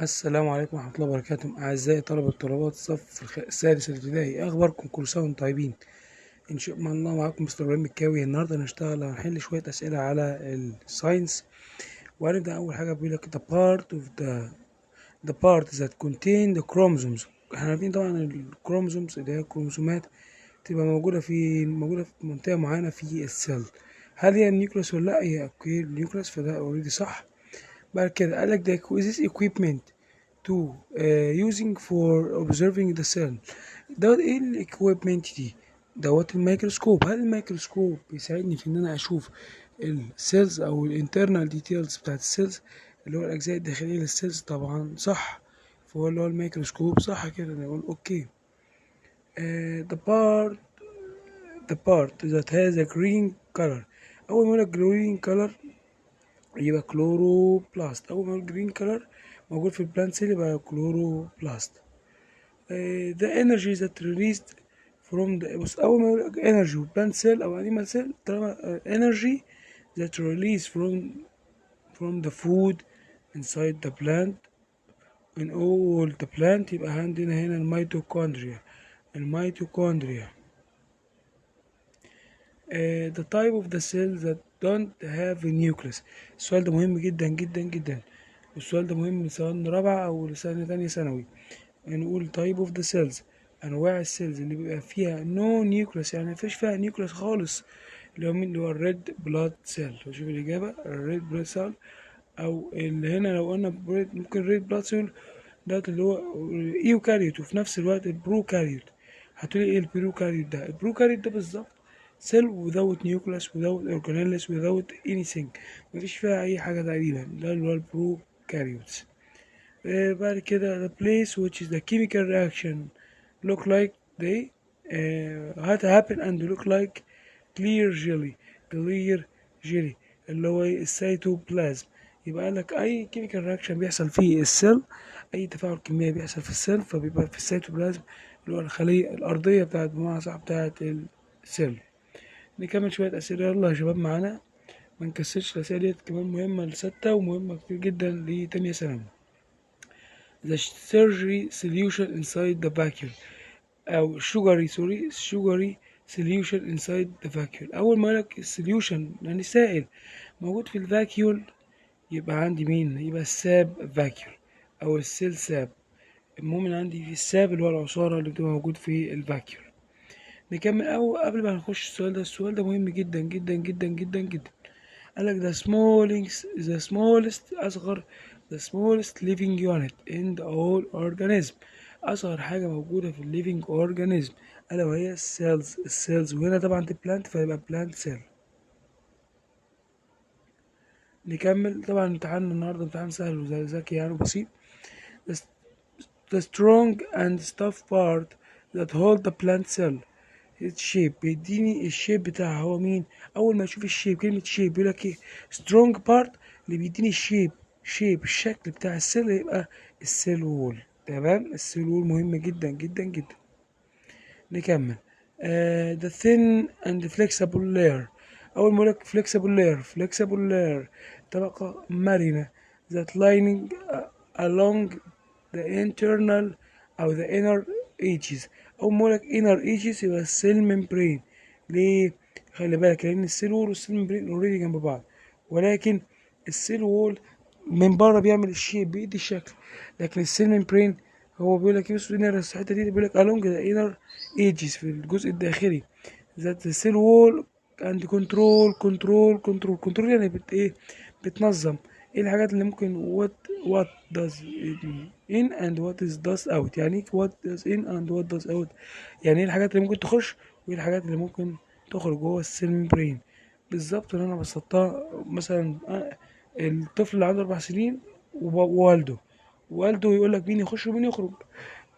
السلام عليكم ورحمة الله وبركاته. أعزائي طلبات الصف السادس الابتدائي، إيه أخباركم؟ كل سنة وأنتم طيبين. إن شاء الله معاكم مستر إبراهيم الكاوي. النهاردة هنحل شوية أسئلة على الساينس. وهنبدأ أول حاجة بيقول لك the part that contain the chromosomes. احنا عارفين طبعا الكروموزومز اللي هي الكروموسومات تبقى موجودة في منطقة معينة في السيل. هل هي النيوكليوس ولا لأ؟ هي اوكي النيوكليوس، فده اوريدي صح. بعد كده قالك ده this equipment to using for observing the cell. دوت ايه الاكويبمنت دي؟ دوت الميكروسكوب. هل الميكروسكوب بيساعدني في ان انا اشوف السيلز او الانترنال ديتيلز بتاعت السيلز، اللي هو الاجزاء الداخليه للسيلز؟ طبعا صح، فهو اللي هو الميكروسكوب. صح كده، نقول اوكي. The part that has a green color. اول ما اقول green color يبقى كلوروبلاست. اول ما اقول جرين كلر موجود في البلانت سيل يبقى كلوروبلاست. the energy that released from the بص، اول ما اقول energy plant cell او animal cell، طالما energy that released from the food inside the plant in all the plant، يبقى عندنا هنا الميتوكوندريا. the type of the cells that don't have a nucleus. السؤال ده مهم جدا جدا جدا، والسؤال ده مهم لسنة رابعة أو لسنة تانية ثانوي. نقول type of the cells، أنواع السيلز اللي بيبقى فيها no nucleus، يعني مفيش فيها نيوكليوس خالص، اللي هو مين؟ اللي هو الريد بلاد سيل. شوف الإجابة الريد بلاد سيل، أو اللي هنا لو قلنا ممكن ريد بلاد سيل ده اللي هو ايوكاريوت، وفي نفس الوقت البروكاريوت. هتقولي ايه البروكاريوت ده؟ البروكاريوت ده بالظبط cell without nucleus without organelles without anything، مفيش فيها أي حاجة تقريبا، ده اللي هو البروكاريوتس. بعد كده the place which is the chemical reaction look like they had happen and look like clear jelly اللي هو السيتوبلازم. يبقى قالك أي chemical reaction بيحصل في السيل، أي تفاعل كيميائي بيحصل في السيل، فبيبقى في السيتوبلازم اللي هو الخلية الأرضية بتاعت، بمعنى صح، بتاعت السيل. نكمل شوية أسئلة يلا يا شباب معانا، ما نكسرش. الأسئلة ديت كمان مهمة لستة ومهمة كتير جدا لتانية ثانوي. The surgery solution inside the vacuole، أو sugary solution inside the vacuole. أول ما لك السوليوشن يعني سائل موجود في الفاكيول، يبقى عندي مين؟ يبقى الساب فاكيول أو السيل ساب. المهم إن عندي في الساب اللي هو العصارة اللي بتبقى موجود في الفاكيول. نكمل. أو قبل ما نخش السؤال ده مهم جدا جدا جدا جدا جدا. قالك the smallest أصغر the smallest living unit in the whole organism. أصغر حاجة موجودة في living organism ألا وهي السيلز. وهنا طبعا دي plant، فيبقى plant cell. نكمل. طبعا امتحان النهاردة امتحان سهل وذكي يعني بسيط. the strong and tough part that hold the plant cell الشيب. بيديني الشيب بتاعها هو مين؟ اول ما اشوف الشيب، كلمة شيب، بيقول لك ايه؟ سترونج بارت اللي بيديني الشيب الشكل بتاع السيل، يبقى السيل وول. تمام، السيل وول مهم جدا جدا جدا. نكمل. the thin and flexible layer. اول ما اقول لك flexible layer طبقة مرنة that lining along the internal أو the inner edges. أول ما أقولك inner edges يبقى السيل ممبرين. ليه؟ خلي بالك، لأن السيل وول والسيل ممبرين اوريدي جنب بعض، ولكن السيل وول من بره بيعمل الشيب، بيدي الشكل، لكن السيل ممبرين هو بيقولك يوسف inner، الحتة دي بيقولك along the inner edges في الجزء الداخلي that the cell wall and control يعني ايه؟ بتنظم ايه الحاجات اللي ممكن what does in and what is does out. يعني what does in and what does out، يعني ايه الحاجات اللي ممكن تخش وايه الحاجات اللي ممكن تخرج جوه السيل ممبرين. بالظبط اللي انا بسطتها مثلا الطفل اللي عنده 4 سنين ووالده يقول لك مين يخش ومين يخرج،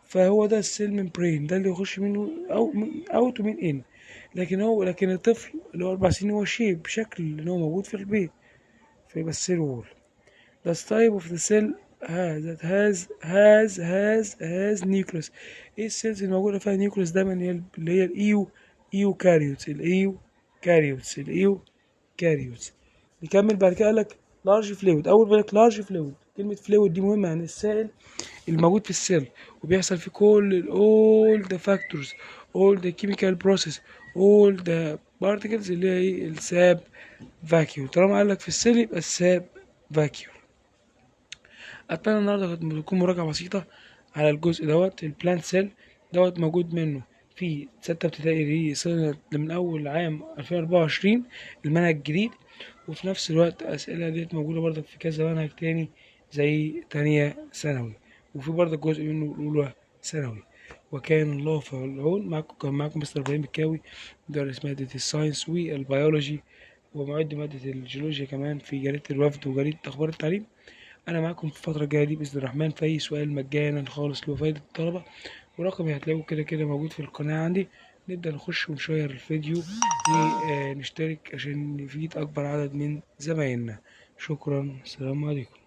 فهو ده السيل ممبرين، ده اللي يخش منه او من اوت ومن ان. لكن الطفل اللي هو 4 سنين هو شيب شكل اللي هو موجود في البيت، فيبقى السيل وول. The type of the cell has nucleus. ايه السيلز الموجودة فيها نيوكليوس دايما؟ اللي هي الايو كاريوتس. نكمل. بعد كده قالك large fluid. أول بالك large fluid كلمة فلويد دي مهمة، يعني السائل الموجود في السيل، وبيحصل في كل all the factors all the chemical process all the particles اللي هي ايه الساب فاكيوم. طالما قالك في السيل يبقى الساب فاكيوم. اتمنى النهارده كانت تكون مراجعة بسيطة على الجزء دوت البلانت سيل دوت، موجود منه في ستة ابتدائي دي سنة من أول عام 2024 المنهج الجديد، وفي نفس الوقت أسئلة ديت موجودة برضك في كذا منهج تاني زي تانية ثانوي، وفي برضك جزء منه أولى ثانوي. وكان الله في العون. كان معاكم مستر إبراهيم الكاوي، مدرس مادة الساينس والبيولوجي، ومعد مادة الجيولوجيا كمان في جريدة الوفد وجريدة أخبار التعليم. أنا معاكم في الفترة الجاية دي بإذن الرحمن في أي سؤال مجانا خالص لفايدة الطلبة، ورقمي هتلاقوه كده كده موجود في القناة عندي. نبدأ نخش ونشير الفيديو ونشترك عشان نفيد أكبر عدد من زمايلنا. شكرا، السلام عليكم.